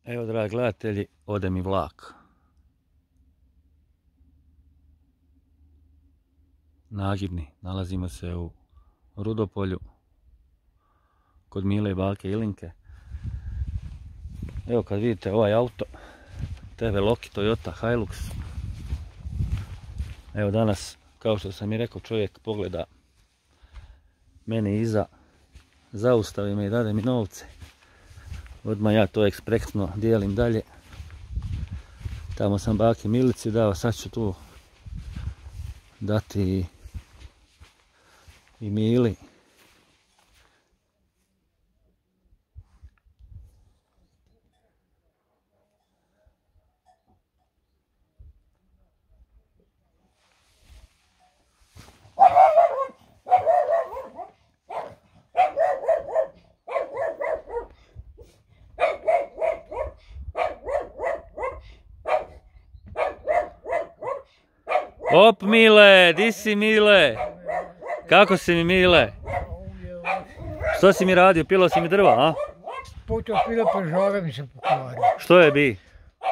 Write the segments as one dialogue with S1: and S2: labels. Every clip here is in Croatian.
S1: Evo, dragi gledatelji, ode mi vlak. Nagibni, nalazimo se u Rudopolju, kod Mile i bake Ilinke. Evo kad vidite ovaj auto, TV Loki Toyota Hilux. Evo danas, kao što sam i rekao, čovjek pogleda meni iza, zaustavi me i dade mi novce. Odmah ja to ekspresno dijelim dalje. Tamo sam baki Milici dao, sad ću tu dati i Mili. Op Mile, di si Mile? Kako si mi Mile? Što si mi radio? Pilo si mi drva, a?
S2: Počeo pila žaga mi se pokvario.
S1: Što je bi?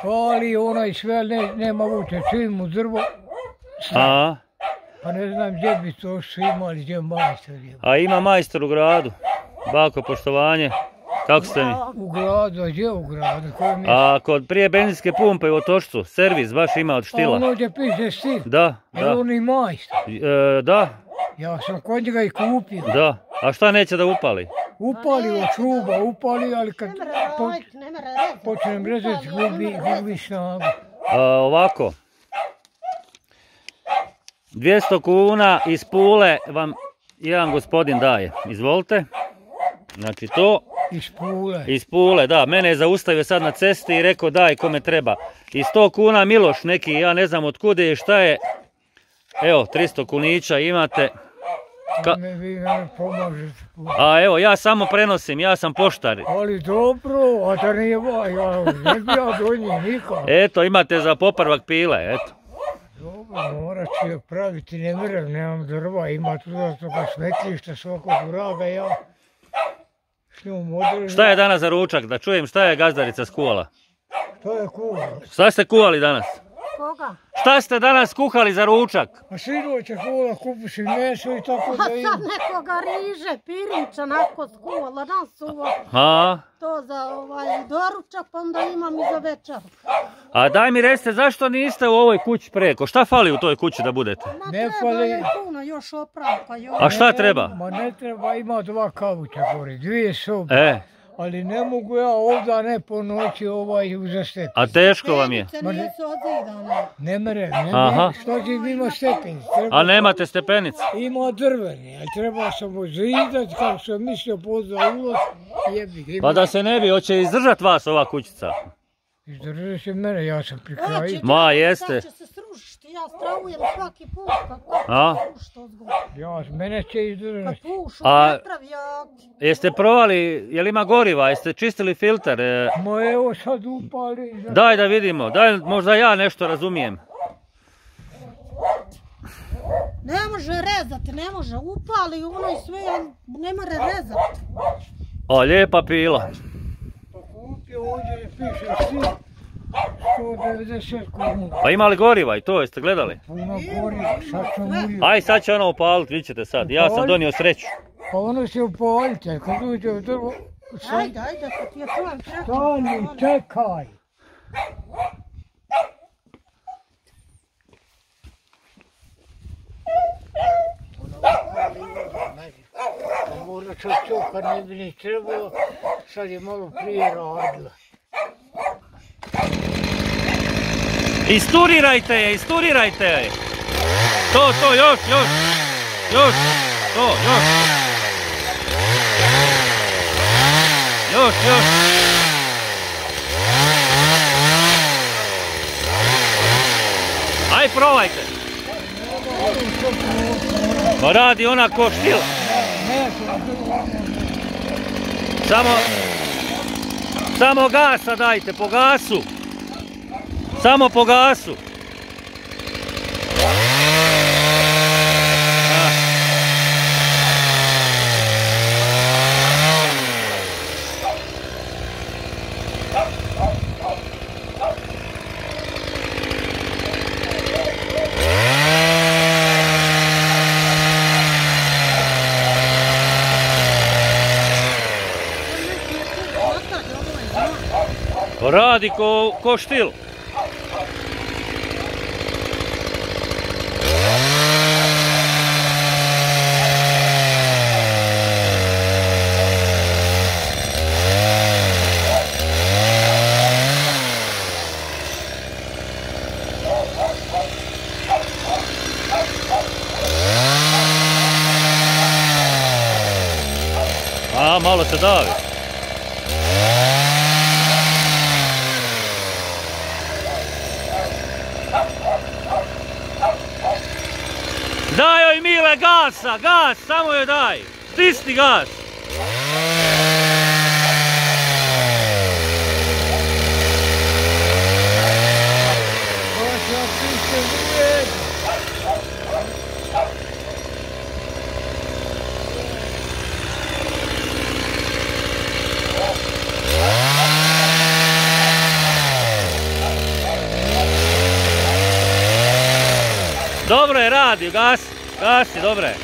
S2: Pali onaj sve, nema vuče, čim u drvo.
S1: A?
S2: Pa ne znam gdje bi to što imali, gdje majstor je.
S1: A ima majstor u gradu? Bako, poštovanje. Kako ste mi?
S2: U gradu, a gdje u gradu?
S1: A kod prije benzinske pumpe u Otočcu, servis baš ima od Štila.
S2: A ono gdje piše Stil?
S1: Da, da.
S2: Je on i majstor?
S1: Da.
S2: Ja sam kod njega i kupio.
S1: Da. A šta neće da upali?
S2: Upali od čuba, upali, ali kad počnem rezati gubi snagu.
S1: Ovako. 200 kuna iz Pule vam jedan gospodin daje. Izvolite. Znači to.
S2: Iz Pule.
S1: Iz Pule, da. Mene je zaustavio sad na cesti i rekao daj kome treba. I 100 kuna Miloš neki, ja ne znam od kude i šta je. Evo, 300 kunića imate.
S2: Vi me pomažete.
S1: A evo, ja samo prenosim, ja sam poštar.
S2: Ali dobro, a da nije ja ne bi ja do njih nikad.
S1: Eto, imate za popravak pile, eto.
S2: Dobro, morat ću je praviti, ne mrem, nemam drva, ima tu da toga smetlišta svakog vraga, ja s njom održam.
S1: Šta je danas za ručak, da čujem šta je gazdarica skuhala?
S2: Što je kuhao?
S1: Šta ste kuhali danas?
S3: Koga?
S1: Šta ste danas kuhali za ručak?
S2: A sinoć je kuhala, kupiš i meso i tako da
S3: A
S2: ima.
S3: sad nekoga riže, pirinča, nako skuvala, nas uva.
S1: A?
S3: To za doručak, pa onda imam i za večer.
S1: A daj mi recite, zašto niste u ovoj kući preko? Šta fali u toj kući da budete?
S3: Ma
S2: Ne
S3: treba
S2: fali.
S3: je puno još opravka.
S1: A šta treba?
S2: Ma ne treba, ima 2 kavuća gore, 2 sobe. Ali ne mogu ja ovdje ne po noći uzastepiti.
S1: A teško vam je?
S3: Stepenice nisu odzidane.
S2: Ne mere,
S1: Aha.
S2: što ti ima stepenice?
S1: A nemate stepenice?
S2: Ima drveni, ali treba sam ozidati, kako sam mislio pozda ulaz, jebi.
S1: Pa da se ne bi, hoće izdržat vas ova kućica?
S2: Izdržat će mene, ja sam pri kraju.
S1: Ma, jeste.
S3: Sad će se srušiti, ja stravujem svaki put kad pušta odgovor.
S2: Ja, mene će izdržati.
S3: Kad pušu,
S1: A-
S3: vetrav jaki.
S1: Jeste provali, jel ima goriva, jeste čistili filter?
S2: Ma evo sad upali.
S1: Daj da vidimo, daj možda ja nešto razumijem.
S3: Ne može rezati, ne može, upali ono i sve, ali ne more rezati.
S1: O, lijepa pila.
S2: Pa kupio ovdje piše svi 190 kuna.
S1: Pa ima li goriva i to, jeste gledali?
S2: Puno gori, sad sam ulio.
S1: Aj, sad će ono upalit, vidit ćete sad, ja sam donio sreću.
S2: Pa ono se upalite, kad uđe u drvo.
S3: Ajde, kad ti je čujem čekaj.
S2: Stani, čekaj. Možda čočoka ne bi ni trebalo, sad je malo prije radila.
S1: Isturirajte je, isturirajte je. To, još, to, još. Još. Aj, probajte. Pa radi ona ko štila. Samo gasa dajte, po gasu. Samo po gasu. Radi ko štil. A, malo se davi. Daj joj Mile gasa, gas, samo joj daj. Stisni gas. Dobro je, radi, gasi, dobro je.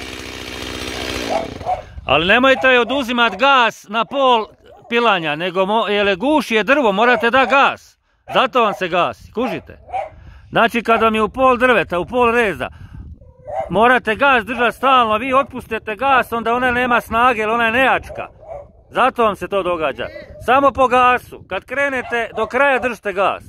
S1: Ali nemojte joj oduzimat gas na pol pilanja, nego jer guši je drvo, morate da gas. Zato vam se gasi, kužite. Znači kad vam je u pol drveta, u pol reza, morate gas držati stalno, vi otpustite gas, onda ona nema snage, jer ona je nejačka. Zato vam se to događa. Samo po gasu, kad krenete do kraja držite gas.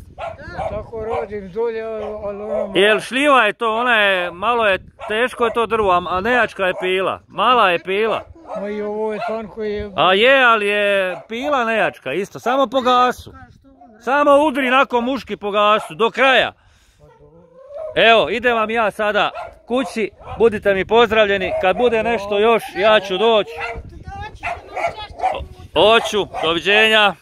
S2: Tako radim dolje, ali ono...
S1: Jel šljiva je to, ona je, malo je teško je to drvo, a nejačka je pila, mala je pila.
S2: Ma i ovo je tanko je...
S1: A je, ali je pila nejačka, isto, samo po gasu. Samo udri nakon muški po gasu, do kraja. Evo, idem vam ja sada kući, budite mi pozdravljeni, kad bude nešto još, ja ću doći. Hoću, doviđenja.